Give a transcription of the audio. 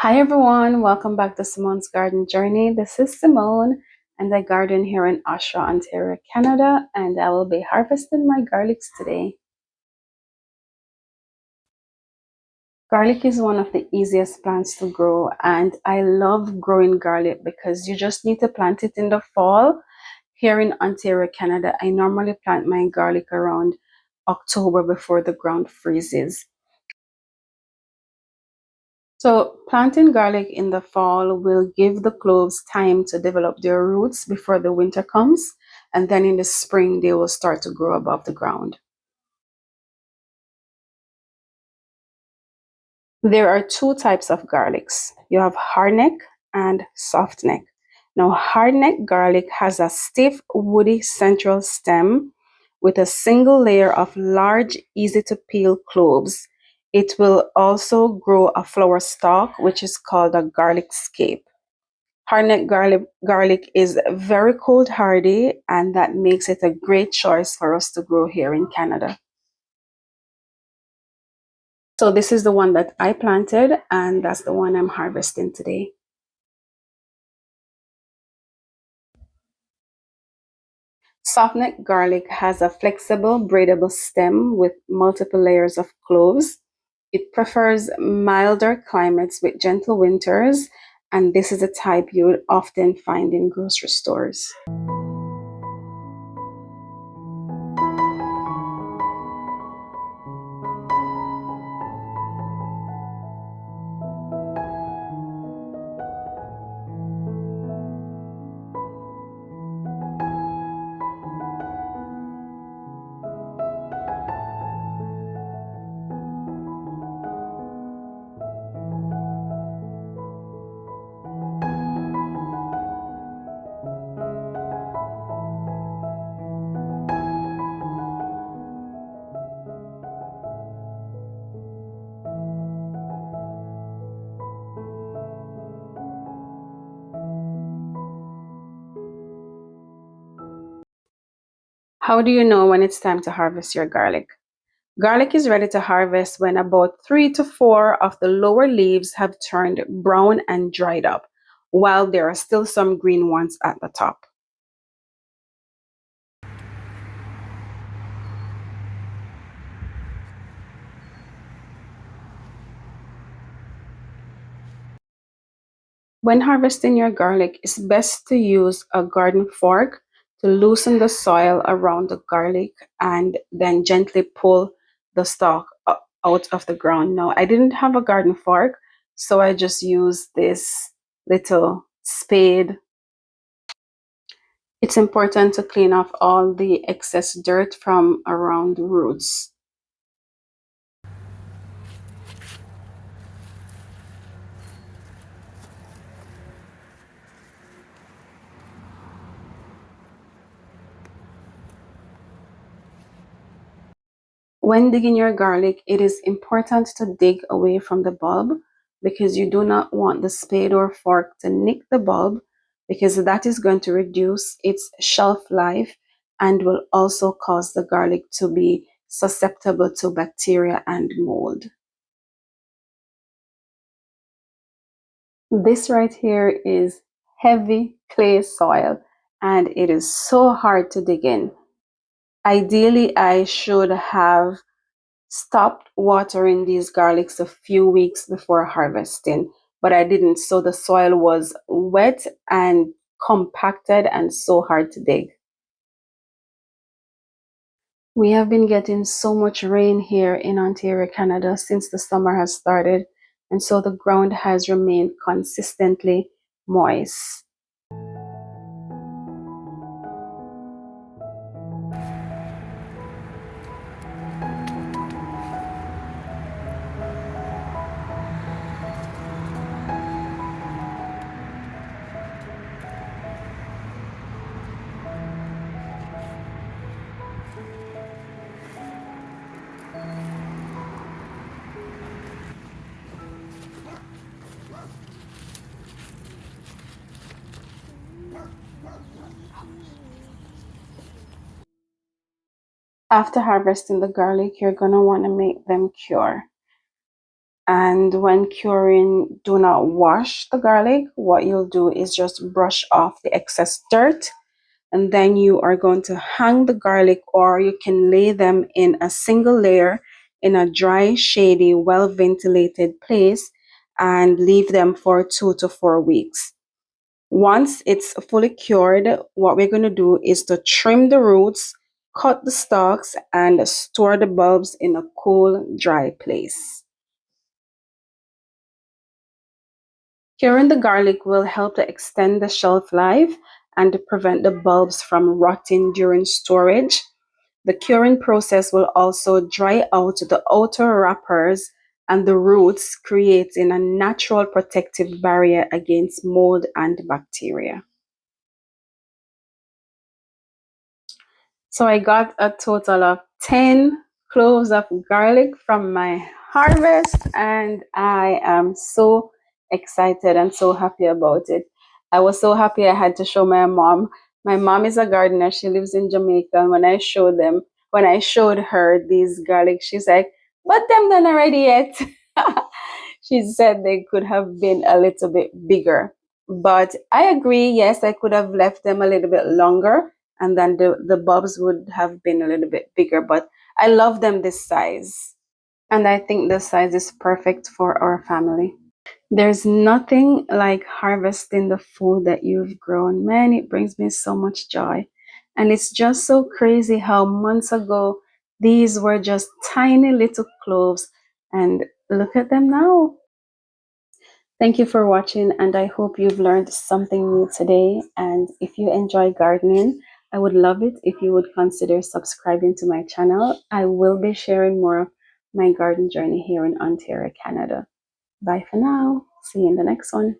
Hi everyone, welcome back to Simone's Garden Journey. This is Simone and I garden here in Oshawa, Ontario, Canada, and I will be harvesting my garlics today. Garlic is one of the easiest plants to grow, and I love growing garlic because you just need to plant it in the fall. Here in Ontario, Canada, I normally plant my garlic around October before the ground freezes. So planting garlic in the fall will give the cloves time to develop their roots before the winter comes, and then in the spring they will start to grow above the ground. There are two types of garlics. You have hardneck and softneck. Now, hardneck garlic has a stiff, woody central stem with a single layer of large, easy to peel cloves. It will also grow a flower stalk, which is called a garlic scape. Hardneck garlic is very cold hardy, and that makes it a great choice for us to grow here in Canada. So this is the one that I planted, and that's the one I'm harvesting today. Softneck garlic has a flexible, braidable stem with multiple layers of cloves. It prefers milder climates with gentle winters, and this is a type you would often find in grocery stores. How do you know when it's time to harvest your garlic? Garlic is ready to harvest when about 3 to 4 of the lower leaves have turned brown and dried up, while there are still some green ones at the top. When harvesting your garlic, it's best to use a garden fork to loosen the soil around the garlic and then gently pull the stalk out of the ground. Now, I didn't have a garden fork, so I just used this little spade. It's important to clean off all the excess dirt from around the roots. When digging your garlic, it is important to dig away from the bulb because you do not want the spade or fork to nick the bulb, because that is going to reduce its shelf life and will also cause the garlic to be susceptible to bacteria and mold. This right here is heavy clay soil, and it is so hard to dig in. Ideally, I should have stopped watering these garlics a few weeks before harvesting, but I didn't. So the soil was wet and compacted and so hard to dig. We have been getting so much rain here in Ontario, Canada since the summer has started, and so the ground has remained consistently moist. After harvesting the garlic, you're going to want to make them cure. And when curing, do not wash the garlic. What you'll do is just brush off the excess dirt, and then you are going to hang the garlic, or you can lay them in a single layer in a dry, shady, well ventilated place and leave them for 2 to 4 weeks. Once it's fully cured, what we're going to do is to trim the roots, cut the stalks, and store the bulbs in a cool, dry place. Curing the garlic will help to extend the shelf life and to prevent the bulbs from rotting during storage. The curing process will also dry out the outer wrappers and the roots, creating a natural protective barrier against mold and bacteria. So I got a total of 10 cloves of garlic from my harvest, and I am so excited and so happy about it. I was so happy I had to show my mom. My mom is a gardener. She lives in Jamaica. And when I showed her these garlic, she's like, "But them done already yet?" She said they could have been a little bit bigger. But I agree, yes, I could have left them a little bit longer, and then the bulbs would have been a little bit bigger. But I love them this size. And I think this size is perfect for our family. There's nothing like harvesting the food that you've grown. Man, it brings me so much joy. And it's just so crazy how months ago these were just tiny little cloves. And look at them now. Thank you for watching, and I hope you've learned something new today. And if you enjoy gardening, I would love it if you would consider subscribing to my channel. I will be sharing more of my garden journey here in Ontario, Canada. Bye for now. See you in the next one.